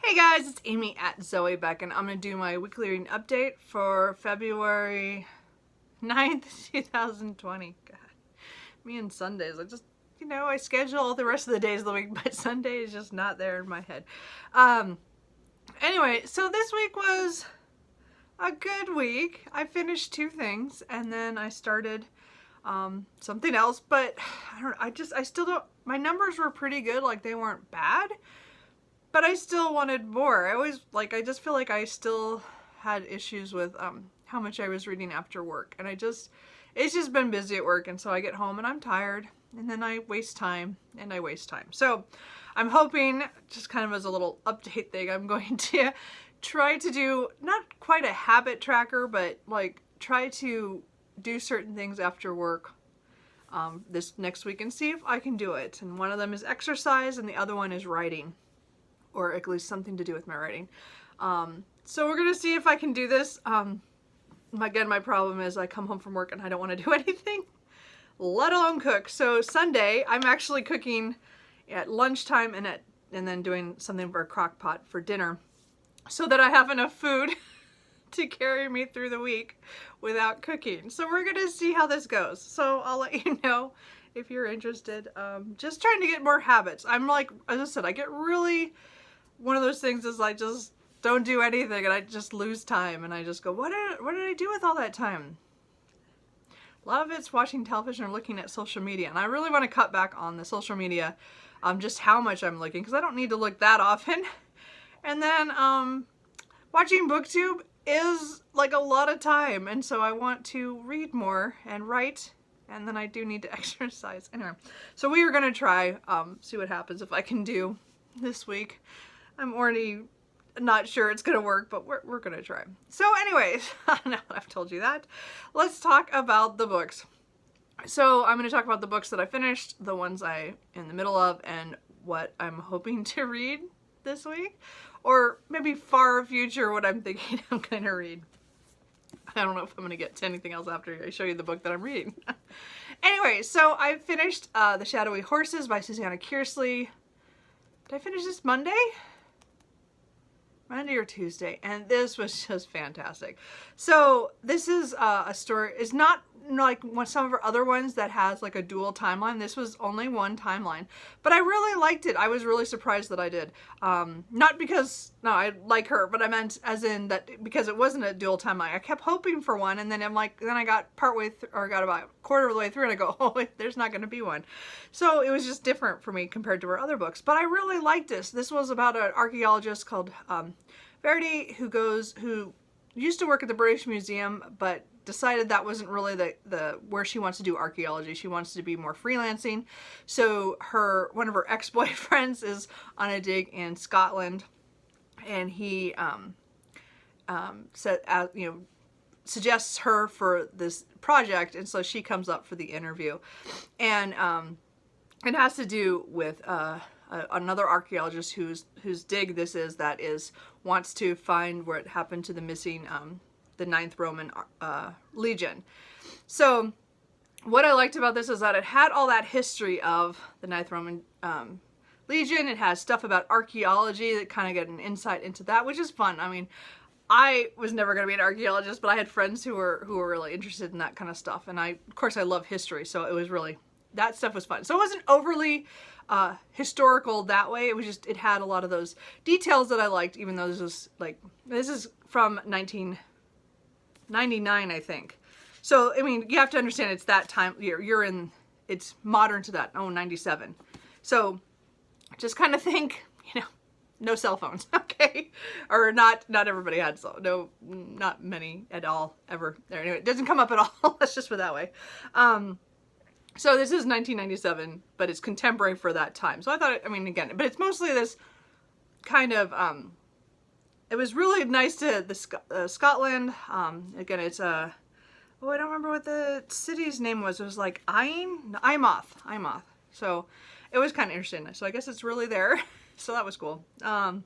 Hey guys, it's Amy at Zoe Beck, and I'm going to do my weekly reading update for February 9th, 2020. God, me and Sundays, I schedule all the rest of the days of the week, but Sunday is just not there in my head. Anyway, so this week was a good week. I finished 2 things, and then I started something else, but I still don't, my numbers were pretty good, like they weren't bad. But I still wanted more. I just feel like I still had issues with how much I was reading after work. And it's just been busy at work. And so I get home and I'm tired. And then I waste time and I waste time. So I'm hoping, just kind of as a little update thing, I'm going to try to do, not quite a habit tracker, but like try to do certain things after work this next week and see if I can do it. And one of them is exercise and the other one is writing. Or at least something to do with my writing. So we're gonna see if I can do this. Again, my problem is I come home from work and I don't want to do anything, let alone cook. So Sunday, I'm actually cooking at lunchtime and then doing something for a crock pot for dinner, so that I have enough food to carry me through the week without cooking. So we're gonna see how this goes. So I'll let you know if you're interested. Just trying to get more habits. I'm like, as I said, I get really, one of those things is I just don't do anything and I just lose time and I just go, what did I do with all that time? A lot of it's watching television or looking at social media, and I really want to cut back on the social media, just how much I'm looking, because I don't need to look that often. And then watching BookTube is like a lot of time, and so I want to read more and write, and then I do need to exercise. Anyway, so we are going to try, see what happens if I can do this week. I'm already not sure it's going to work, but we're going to try. So anyways, now that I've told you that, let's talk about the books. So I'm going to talk about the books that I finished, the ones I'm in the middle of, and what I'm hoping to read this week. Or maybe far future, what I'm thinking I'm going to read. I don't know if I'm going to get to anything else after I show you the book that I'm reading. Anyway, so I finished The Shadowy Horses by Susanna Kearsley. Did I finish this Monday? Monday or Tuesday, and this was just fantastic. So this is a story, it's not like some of her other ones that has like a dual timeline. This was only one timeline, but I really liked it. I was really surprised that I did. Not because, no, I like her, but I meant as in that because it wasn't a dual timeline. I kept hoping for one, and then then I got got about a quarter of the way through and I go, oh wait, there's not going to be one. So it was just different for me compared to her other books, but I really liked this. This was about an archaeologist called Verity, who used to work at the British Museum, but decided that wasn't really the where she wants to do archaeology. She wants to be more freelancing. So one of her ex-boyfriends is on a dig in Scotland, and he suggests her for this project, and so she comes up for the interview, and it has to do with another archaeologist whose dig this is wants to find where it happened to the missing the 9th Roman Legion. So what I liked about this is that it had all that history of the 9th Roman Legion. It has stuff about archaeology that kind of get an insight into that, which is fun. I mean, I was never going to be an archaeologist, but I had friends who were really interested in that kind of stuff, and of course I love history, so it was really, that stuff was fun. So it wasn't overly historical that way. It was just, it had a lot of those details that I liked, even though this is from 1999, I think. So, I mean, you have to understand it's that time, it's modern to that, 97. So, just kind of think, no cell phones, okay? Or not everybody had not many at all, ever. Anyway, it doesn't come up at all, let's just put it that way. So this is 1997, but it's contemporary for that time. So I thought, again, but it's mostly this kind of, it was really nice to Scotland. Again, it's I don't remember what the city's name was. It was like Eyemouth. So it was kind of interesting. So I guess it's really there. So that was cool. But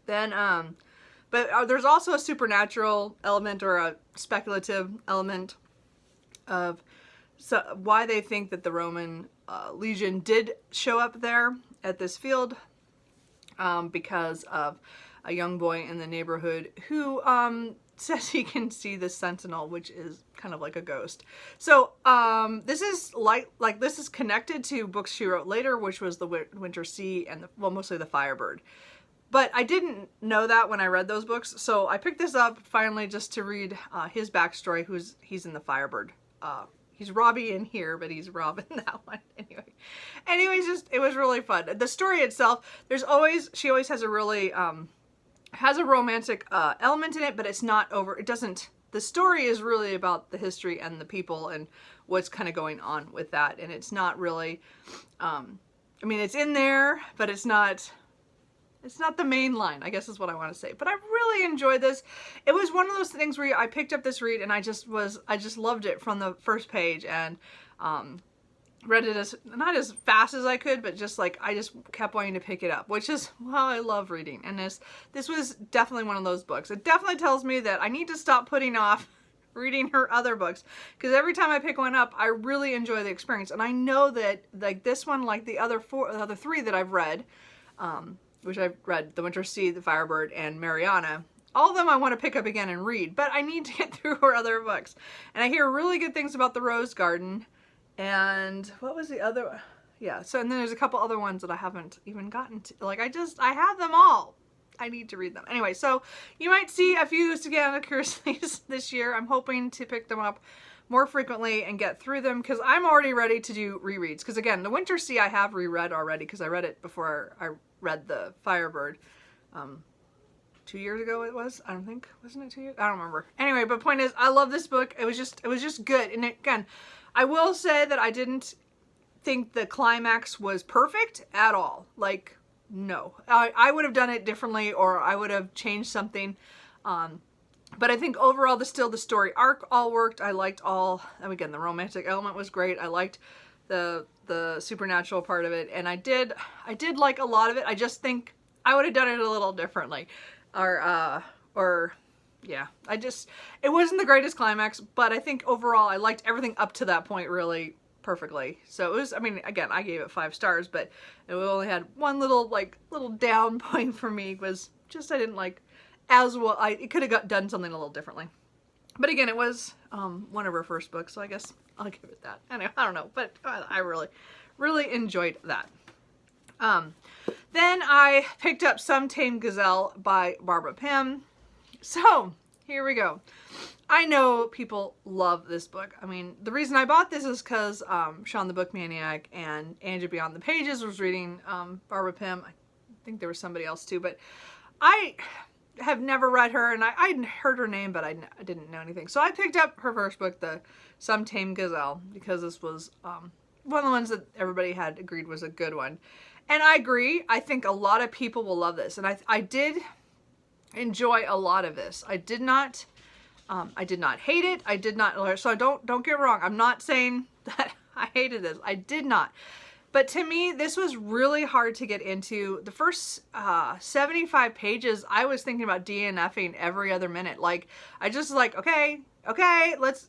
there's also a supernatural element or a speculative element of why they think that the Roman Legion did show up there at this field. because of a young boy in the neighborhood who says he can see the sentinel, which is kind of like a ghost. So this is this is connected to books she wrote later, which was the Winter Sea and mostly the Firebird. But I didn't know that when I read those books, so I picked this up finally just to read his backstory. He's in the Firebird. He's Robbie in here, but he's Rob in that one. Anyways, it was really fun. The story itself, she always has a really has a romantic element in it, but it's not over. The story is really about the history and the people and what's kind of going on with that, and it's not really. I mean, it's in there, but it's not. It's not the main line, I guess is what I want to say. But I really enjoyed this. It was one of those things where I picked up this read and I just loved it from the first page, and read it not as fast as I could, but just like I just kept wanting to pick it up, which is why I love reading. And this was definitely one of those books. It definitely tells me that I need to stop putting off reading her other books, because every time I pick one up, I really enjoy the experience. And I know that like this one, like the other three that I've read, which I've read, The Winter Sea, The Firebird, and Mariana. All of them I want to pick up again and read, but I need to get through her other books. And I hear really good things about The Rose Garden. And what was the other? Yeah, so and then there's a couple other ones that I haven't even gotten to. Like I have them all. I need to read them. Anyway, so you might see a few Sagana Curiosities this year. I'm hoping to pick them up more frequently and get through them, because I'm already ready to do rereads. Because again, The Winter Sea I have reread already, because I read it before I read The Firebird 2 years ago it was. I don't think, wasn't it 2 years? I don't remember. Anyway, but point is, I love this book. It was just good. And again, I will say that I didn't think the climax was perfect at all. Like, no. I would have done it differently, or I would have changed something. But I think overall, the story arc all worked. I liked and again, the romantic element was great. I liked the supernatural part of it, and I did like a lot of it. I just think I would have done it a little differently, or yeah, it wasn't the greatest climax, but I think overall I liked everything up to that point really perfectly. So it was, I mean, again, I gave it 5 stars, but it only had one little down point for me, was just I didn't like as well. It could have done something a little differently. But again, it was one of her first books, so I guess I'll give it that. Anyway, I don't know, but I really, really enjoyed that. Then I picked up Some Tame Gazelle by Barbara Pym. So here we go. I know people love this book. I mean, the reason I bought this is because Shawn the Book Maniac and Ange Beyond the Pages was reading Barbara Pym. I think there was somebody else too, but I have never read her, and I'd heard her name, but I didn't know anything. So I picked up her first book, the Some Tame Gazelle, because this was one of the ones that everybody had agreed was a good one. And I agree. I think a lot of people will love this. And I did enjoy a lot of this. I did not hate it. I did not, so don't get me wrong. I'm not saying that I hated this. I did not. But to me, this was really hard to get into. The first 75 pages, I was thinking about DNFing every other minute. Like, I just like, okay, let's,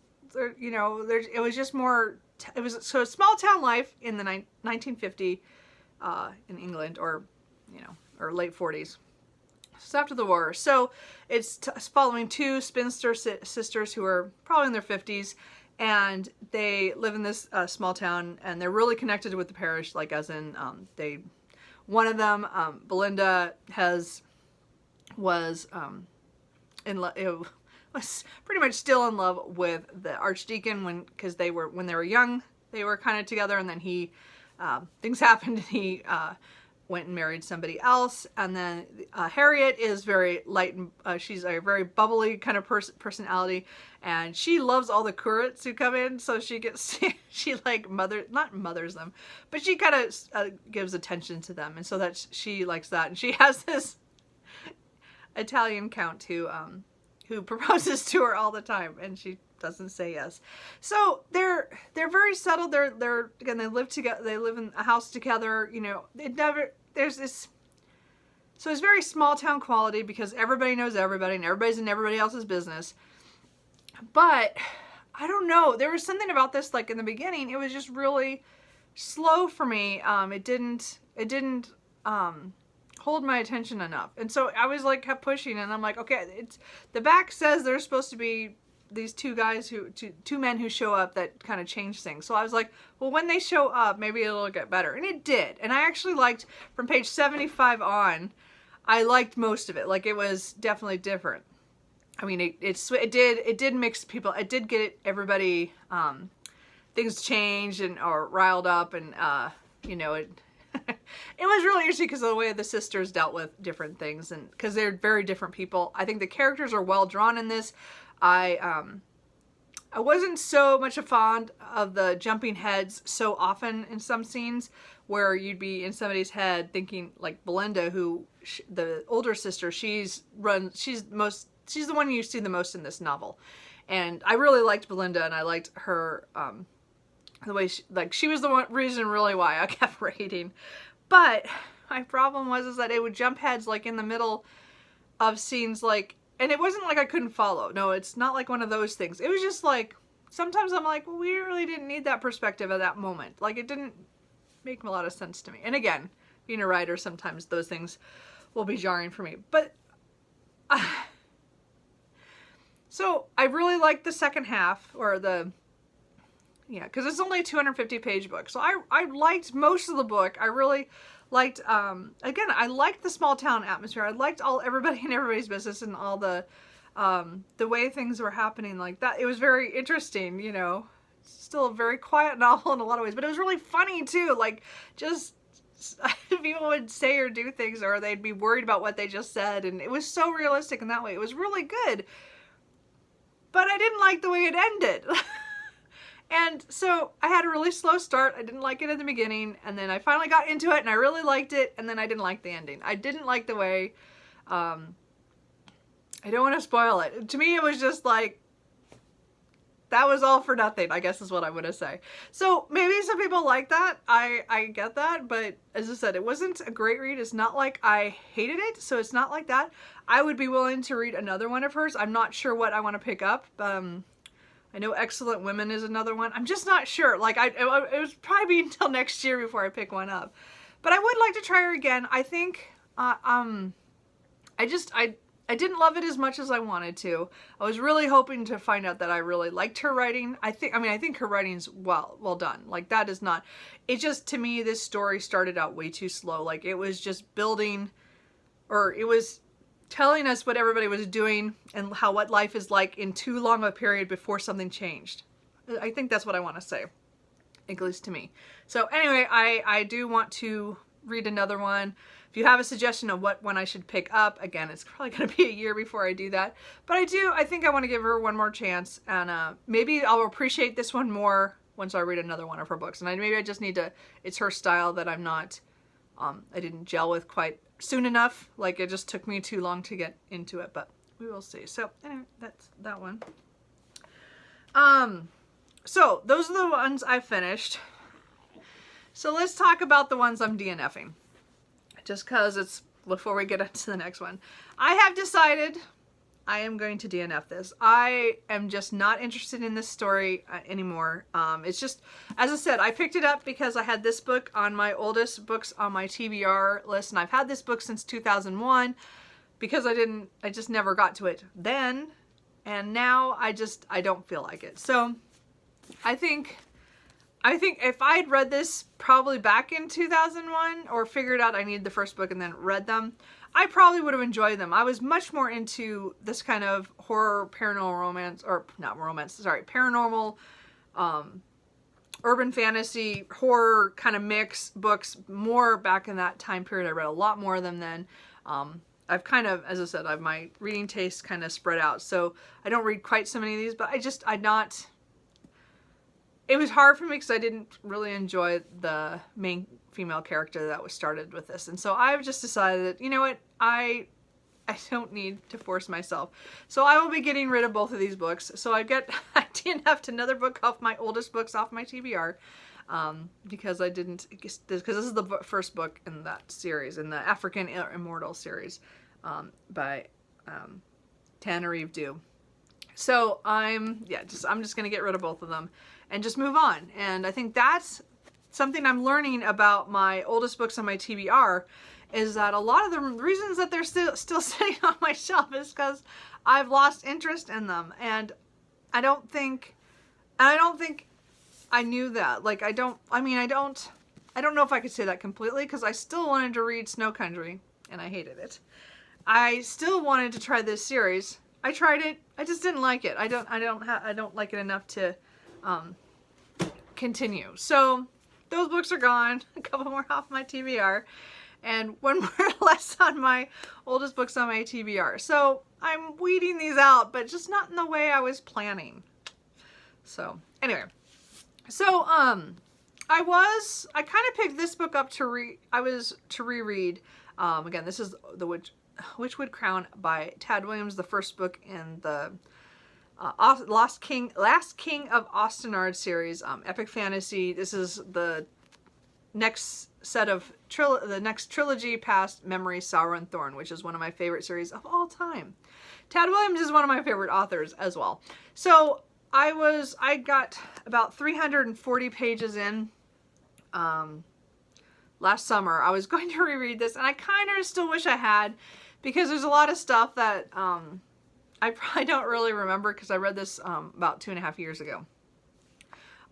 you know, it was just more, it was, so small town life in the 1950 in England, or, you know, or late 40s. It's after the war. So it's following 2 spinster sisters who are probably in their 50s. And they live in this small town, and they're really connected with the parish, like as in one of them, Belinda, was pretty much still in love with the archdeacon because when they were young, they were kind of together, and then things happened, and he went and married somebody else. And then Harriet is very light, and she's a very bubbly kind of personality, and she loves all the curates who come in, so she like not mothers them, but she kind of gives attention to them, and so that she likes that. And she has this Italian count who proposes to her all the time, and she doesn't say yes. So they're very subtle. They're again, they live together. They live in a house together. You know, there's this. So it's very small town quality because everybody knows everybody and everybody's in everybody else's business. But I don't know. There was something about this, like in the beginning, it was just really slow for me. It didn't hold my attention enough. And so I was like, kept pushing, and I'm like, okay, it's, the back says there's supposed to be these two men who show up that kind of change things. So I was like, well, when they show up, maybe it'll get better. And it did. And I actually liked, from page 75 on, I liked most of it. Like, it was definitely different. I mean, it did mix people. It did get everybody, things changed or riled up, and you know, it it was really interesting because of the way the sisters dealt with different things, and because they're very different people. I think the characters are well drawn in this. I wasn't so much a fond of the jumping heads so often in some scenes, where you'd be in somebody's head thinking, like Belinda, who the older sister, she's the one you see the most in this novel. And I really liked Belinda, and I liked her, the way she was the reason really why I kept reading. But my problem was that it would jump heads like in the middle of scenes, like, and it wasn't like I couldn't follow. No, it's not like one of those things. It was just like, sometimes I'm like, well, we really didn't need that perspective at that moment. Like, it didn't make a lot of sense to me. And again, being a writer, sometimes those things will be jarring for me. But so I really liked the second half, or because it's only a 250-page book. So I liked most of the book. I really liked, again, I liked the small town atmosphere. I liked everybody and everybody's business, and all the way things were happening like that. It was very interesting, you know. It's still a very quiet novel in a lot of ways, but it was really funny too. Like, just people would say or do things, or they'd be worried about what they just said, and it was so realistic in that way. It was really good. But I didn't like the way it ended. And so I had a really slow start. I didn't like it at the beginning, and then I finally got into it, and I really liked it, and then I didn't like the ending. I didn't like the way, I don't want to spoil it. To me, it was just like, that was all for nothing, I guess is what I want to say. So maybe some people like that. I get that, but as I said, it wasn't a great read. It's not like I hated it, so it's not like that. I would be willing to read another one of hers. I'm not sure what I want to pick up. I know Excellent Women is another one. I'm just not sure. Like, it would probably be until next year before I pick one up. But I would like to try her again. I think, I didn't love it as much as I wanted to. I was really hoping to find out that I really liked her writing. I think her writing's well done. Like, that is not, it just, to me, this story started out way too slow. Like, it was just building, or it was telling us what everybody was doing and what life is like in too long a period before something changed. I think that's what I want to say, at least to me. So anyway, I do want to read another one. If you have a suggestion of what one I should pick up, again, it's probably going to be a year before I do that. But I think I want to give her one more chance, and maybe I'll appreciate this one more once I read another one of her books. And maybe I just need to, it's her style that I'm not, I didn't gel with quite soon enough. Like, it just took me too long to get into it, but we will see. So anyway, that's that one. So those are the ones I finished. So let's talk about the ones I'm DNFing. Just because it's before we get into the next one. I have decided I am going to DNF this. I am just not interested in this story anymore. It's just, as I said, I picked it up because I had this book on my oldest books on my TBR list, and I've had this book since 2001 because I just never got to it then, and now I don't feel like it. So I think if I'd read this probably back in 2001, or figured out I needed the first book and then read them, I probably would have enjoyed them. I was much more into this kind of horror, paranormal romance, or not romance, sorry, paranormal, urban fantasy, horror kind of mix books more back in that time period. I read a lot more of them then. I've kind of, as I said, my reading taste kind of spread out. So I don't read quite so many of these, but it was hard for me because I didn't really enjoy the main female character that was started with this. And so I've just decided that, you know what, I don't need to force myself. So I will be getting rid of both of these books. So I DNF'd another book off my oldest books off my TBR. Because this is the first book in that series, in the African Immortal series, by Tanarive Due. So I'm just going to get rid of both of them and just move on. And I think that's something I'm learning about my oldest books on my TBR. is that a lot of the reasons that they're still sitting on my shelf is because I've lost interest in them. And I don't think I knew that. Like, I don't know if I could say that completely, because I still wanted to read Snow Country and I hated it. I still wanted to try this series. I tried it. I just didn't like it. I don't like it enough to continue. So those books are gone. A couple more off my TBR, and one more less on my oldest books on my TBR. So I'm weeding these out, but just not in the way I was planning. So anyway, so I kind of picked this book up to reread. Again, this is the Witchwood Crown by Tad Williams, the first book in the Last King of Ostenard series, epic fantasy. This is the next set of the next trilogy past Memory, Sorrow, and Thorn, which is one of my favorite series of all time. Tad Williams is one of my favorite authors as well. So I got about 340 pages in last summer. I was going to reread this, and I kind of still wish I had, because there's a lot of stuff that I probably don't really remember, because I read this about 2.5 years ago.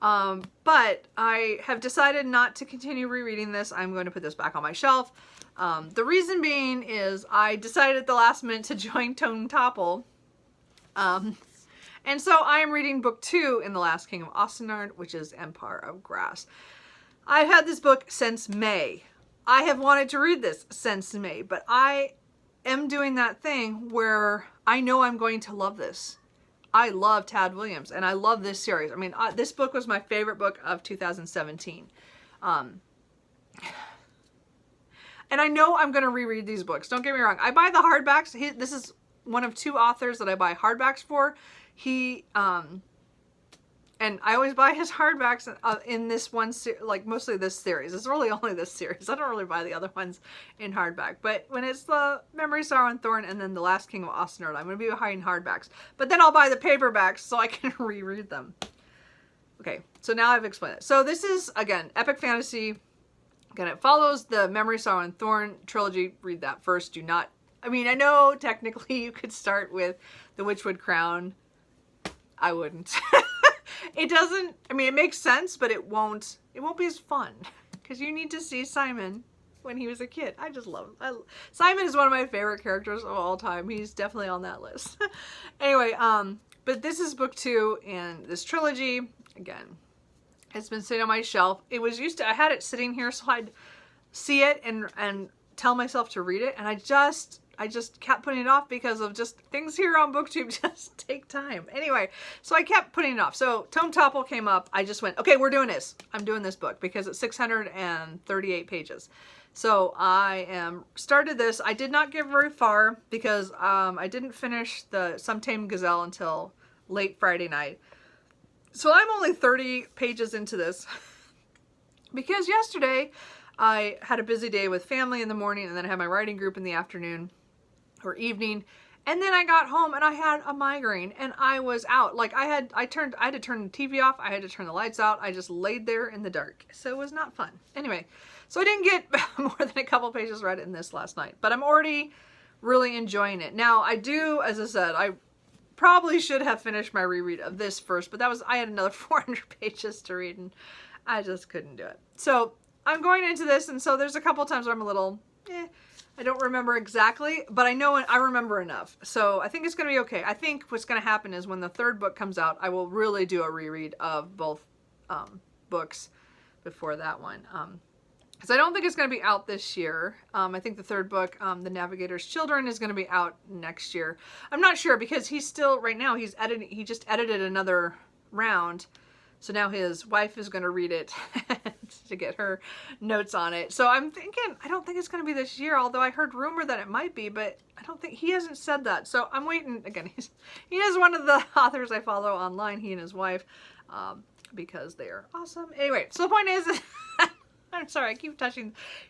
But I have decided not to continue rereading this. I'm going to put this back on my shelf. The reason being is I decided at the last minute to join Tome Topple. And so I am reading book 2 in The Last King of Ostenard, which is Empire of Grass. I've had this book since May. I have wanted to read this since May, but I am doing that thing where I know I'm going to love this. I love Tad Williams, and I love this series. I mean, this book was my favorite book of 2017. And I know I'm going to reread these books. Don't get me wrong. I buy the hardbacks. This is one of 2 authors that I buy hardbacks for. And I always buy his hardbacks in this one, like mostly this series. It's really only this series. I don't really buy the other ones in hardback. But when it's the Memory, Sorrow, and Thorn, and then The Last King of Ostenard, I'm going to be buying hardbacks. But then I'll buy the paperbacks so I can reread them. Okay, so now I've explained it. So this is, again, epic fantasy. Again, it follows the Memory, Sorrow, and Thorn trilogy. Read that first. Do not... I mean, I know technically you could start with the Witchwood Crown. I wouldn't. It doesn't, I mean, it makes sense, but it won't be as fun, because you need to see Simon when he was a kid. I just love him. Simon is one of my favorite characters of all time. He's definitely on that list. Anyway, but this is book 2 in this trilogy. Again, it's been sitting on my shelf. It was I had it sitting here so I'd see it and tell myself to read it, and I just kept putting it off because of just things here on BookTube just take time. Anyway, so I kept putting it off. So Tome Topple came up. I just went, okay, we're doing this. I'm doing this book because it's 638 pages. So I started this. I did not get very far because I didn't finish the Some Tame Gazelle until late Friday night. So I'm only 30 pages into this because yesterday I had a busy day with family in the morning, and then I had my writing group in the afternoon or evening, and then I got home and I had a migraine and I was out. Like I had to turn the TV off, I had to turn the lights out, I just laid there in the dark. So it was not fun. Anyway, so I didn't get more than a couple pages read in this last night, but I'm already really enjoying it. Now I do, as I said, I probably should have finished my reread of this first, but I had another 400 pages to read and I just couldn't do it. So I'm going into this, and so there's a couple times where I'm a little, I don't remember exactly, but I remember enough. So I think it's going to be okay. I think what's going to happen is when the 3rd book comes out, I will really do a reread of both books before that one. Because I don't think it's going to be out this year. I think the 3rd book, The Navigator's Children, is going to be out next year. I'm not sure because he's still, right now, he just edited another round. So now his wife is going to read it to get her notes on it. So I'm thinking, I don't think it's going to be this year, although I heard rumor that it might be, but I don't think, he hasn't said that. So I'm waiting. Again, he is one of the authors I follow online, he and his wife, because they are awesome. Anyway, so the point is, I'm sorry, I keep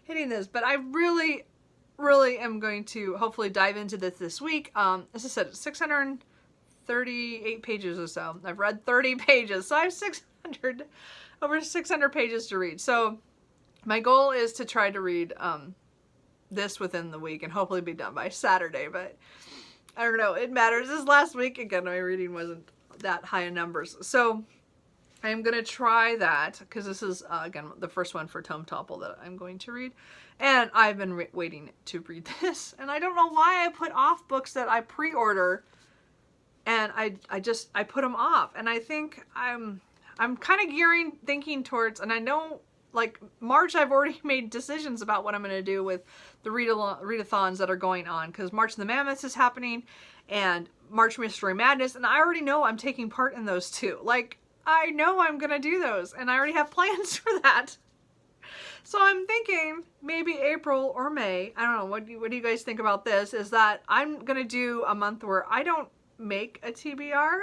hitting this, but I really am going to hopefully dive into this week. As I said, it's 638 pages or so. I've read 30 pages, so I have over 600 pages to read. So my goal is to try to read this within the week and hopefully be done by Saturday, but I don't know. It matters. This last week, again, my reading wasn't that high in numbers. So I'm going to try that because this is, again, the first one for Tome Topple that I'm going to read. And I've been waiting to read this. And I don't know why I put off books that I pre-order. And I put them off. And I think I'm kind of thinking towards, and I know, like, March I've already made decisions about what I'm going to do with the readathons that are going on. Because March of the Mammoths is happening. And March Mystery Madness. And I already know I'm taking part in those too. Like, I know I'm going to do those. And I already have plans for that. So I'm thinking maybe April or May. I don't know. What do you guys think about this? Is that I'm going to do a month where I don't make a TBR.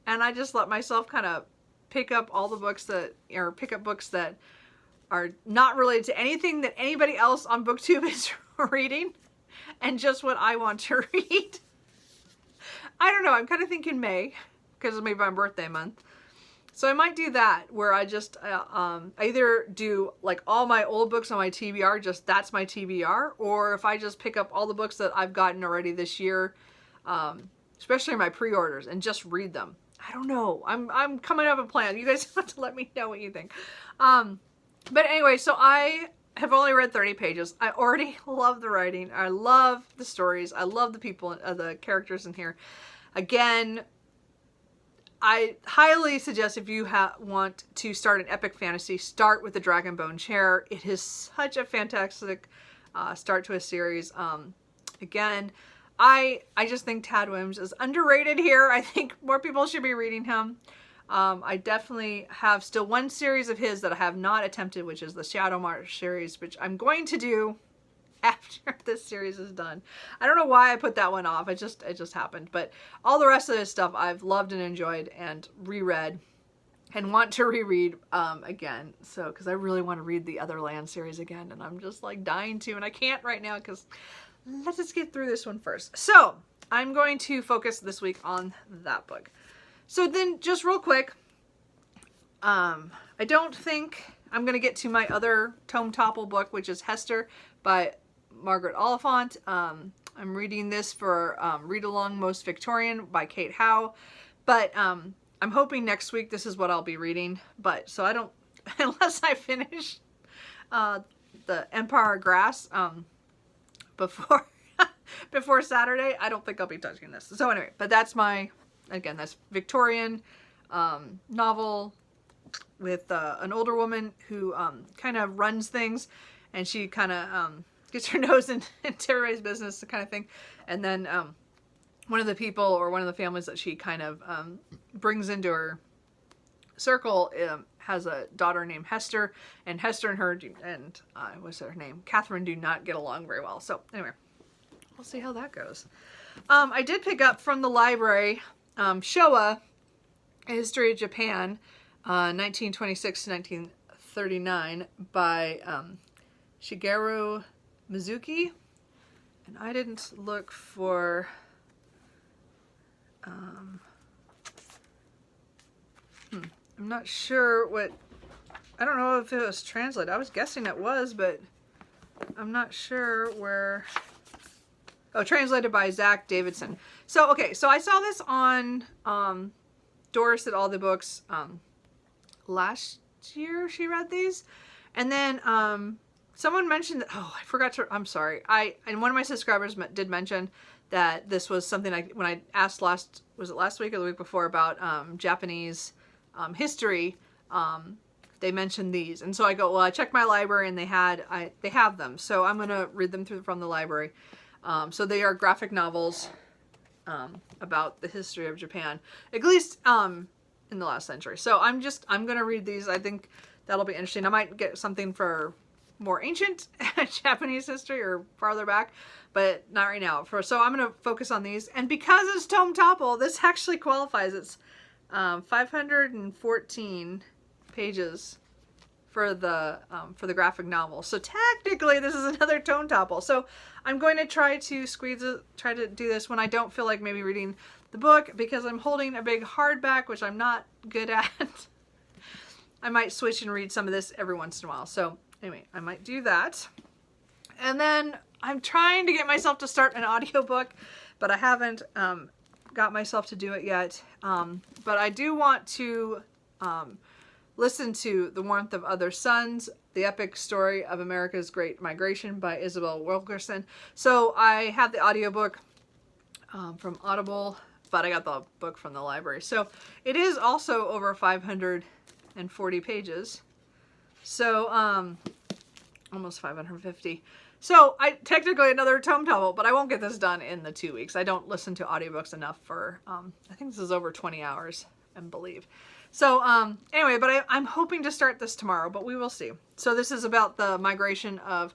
And I just let myself kind of pick up all the books pick up books that are not related to anything that anybody else on BookTube is reading. And just what I want to read. I don't know. I'm kind of thinking May. Because it's maybe my birthday month. So I might do that where I just either do like all my old books on my TBR, just that's my TBR, or if I just pick up all the books that I've gotten already this year, especially my pre-orders, and just read them. I don't know. I'm coming up with a plan. You guys have to let me know what you think. But anyway, so I have only read 30 pages. I already love the writing. I love the stories. I love the people, the characters in here. Again, I highly suggest if you want to start an epic fantasy, start with the Dragonbone Chair. It is such a fantastic start to a series. Again, I just think Tad Williams is underrated here. I think more people should be reading him. I definitely have still one series of his that I have not attempted, which is the Shadow March series, which I'm going to do after this series is done. I don't know why I put that one off. It just happened. But all the rest of this stuff I've loved and enjoyed and reread and want to reread again. So, because I really want to read the Other Land series again, and I'm just like dying to, and I can't right now because let's just get through this one first. So I'm going to focus this week on that book. So then just real quick, I don't think I'm going to get to my other Tome Topple book, which is Hester by Margaret Oliphant. I'm reading this for Read Along Most Victorian by Kate Howe. But I'm hoping next week this is what I'll be reading. But so I don't, unless I finish the Empire of Grass before before Saturday, I don't think I'll be touching this. So anyway, but that's my, again, that's Victorian novel with an older woman who kind of runs things, and she kind of gets her nose into everybody's business, the kind of thing. And then one of the people or one of the families that she kind of brings into her circle has a daughter named Hester, and Hester and her and what's her name? Catherine do not get along very well. So anyway, we'll see how that goes. I did pick up from the library Showa, A History of Japan, 1926 to 1939 by Shigeru Mizuki. And I didn't look for I'm not sure what, I don't know if it was translated. I was guessing it was, but I'm not sure where. Oh, translated by Zach Davidson. So, okay, so I saw this on Doris at All the Books last year. She read these. And then someone mentioned that, oh, I forgot to, I'm sorry. And one of my subscribers did mention that this was something when I asked was it last week or the week before about Japanese history, they mentioned these. And so I go, well, I checked my library and they have them. So I'm going to read them from the library. So they are graphic novels about the history of Japan, at least in the last century. So I'm going to read these. I think that'll be interesting. I might get something for more ancient Japanese history or farther back, but not right now. So I'm going to focus on these. And because it's Tome Topple, this actually qualifies. It's 514 pages for the graphic novel. So technically this is another Tome Topple. So I'm going to try to try to do this when I don't feel like maybe reading the book, because I'm holding a big hardback, which I'm not good at. I might switch and read some of this every once in a while. So anyway, I might do that. And then I'm trying to get myself to start an audiobook, but I haven't got myself to do it yet. But I do want to listen to The Warmth of Other Suns, The Epic Story of America's Great Migration by Isabel Wilkerson. So I have the audiobook from Audible, but I got the book from the library. So it is also over 540 pages. So almost 550. So I technically another Tome Topple, but I won't get this done in the 2 weeks. I don't listen to audiobooks enough for, I think this is over 20 hours, I believe. So anyway, but I'm hoping to start this tomorrow, but we will see. So this is about the migration of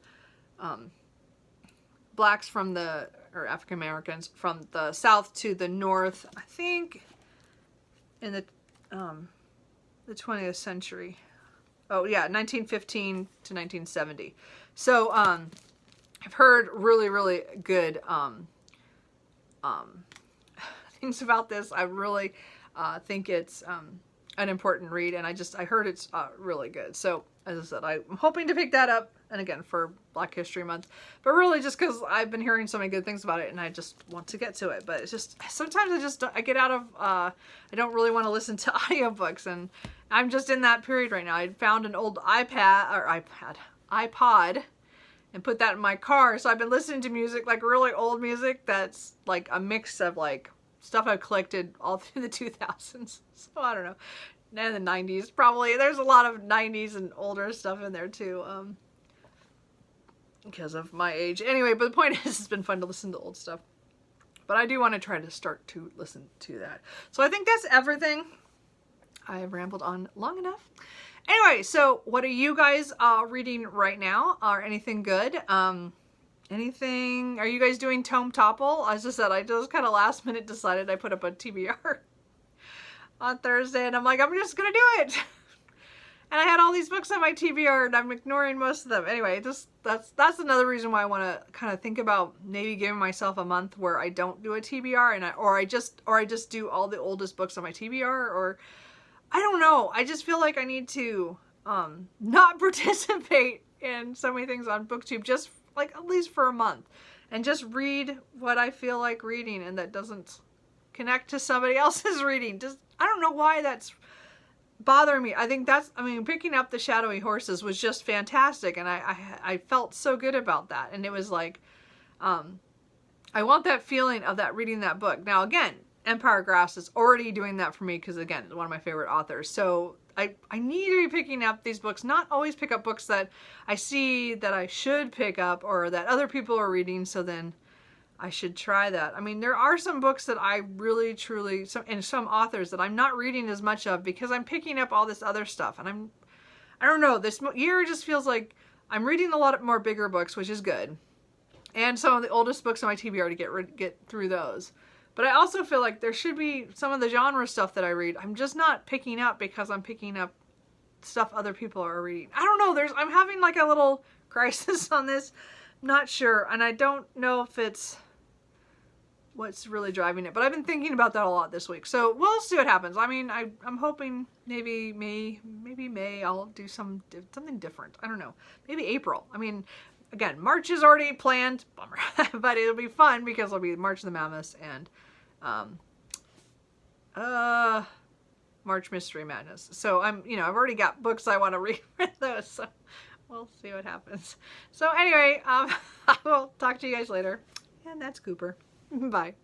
blacks from or African Americans from the South to the North, I think in the 20th century. Oh yeah, 1915 to 1970. So I've heard really, really good things about this. I really think it's an important read, and I heard it's really good. So as I said, I'm hoping to pick that up, and again for Black History Month, but really just because I've been hearing so many good things about it, and I just want to get to it. But it's just sometimes I get out of I don't really want to listen to audiobooks, and I'm just in that period right now. I found an old iPod. And put that in my car. So I've been listening to music, like really old music that's like a mix of like stuff I've collected all through the 2000s. So I don't know. And the 90s probably. There's a lot of 90s and older stuff in there too. Because of my age. Anyway, but the point is it's been fun to listen to old stuff. But I do want to try to start to listen to that. So I think that's everything. I have rambled on long enough. Anyway, so what are you guys reading right now? Or anything good? Are you guys doing Tome Topple? As I said, I just kind of last minute decided I put up a TBR on Thursday, and I'm like, I'm just gonna do it. And I had all these books on my TBR, and I'm ignoring most of them. Anyway, that's another reason why I want to kind of think about maybe giving myself a month where I don't do a TBR, and or I just do all the oldest books on my TBR, or I don't know. I just feel like I need to not participate in so many things on BookTube, just like at least for a month, and just read what I feel like reading, and that doesn't connect to somebody else's reading. Just I don't know why that's bothering me. I think picking up the Shadowy Horses was just fantastic, and I felt so good about that, and it was like I want that feeling of that reading that book. Now again, Empire Grass is already doing that for me because, again, one of my favorite authors. So I need to be picking up these books, not always pick up books that I see that I should pick up or that other people are reading, so then I should try that. I mean, there are some books that I really, truly, and some authors that I'm not reading as much of because I'm picking up all this other stuff. And I don't know, this year just feels like I'm reading a lot more bigger books, which is good. And some of the oldest books on my TBR to get through those. But I also feel like there should be some of the genre stuff that I read. I'm just not picking up because I'm picking up stuff other people are reading. I don't know. I'm having like a little crisis on this. I'm not sure. And I don't know if it's what's really driving it. But I've been thinking about that a lot this week. So we'll see what happens. I mean, I'm hoping maybe May I'll do something different. I don't know. Maybe April. I mean, again, March is already planned. Bummer. But it'll be fun because it'll be March of the Mammoths and March Mystery Madness. So I've already got books I want to read for those. So we'll see what happens. So anyway, I will talk to you guys later. And that's Cooper. Bye.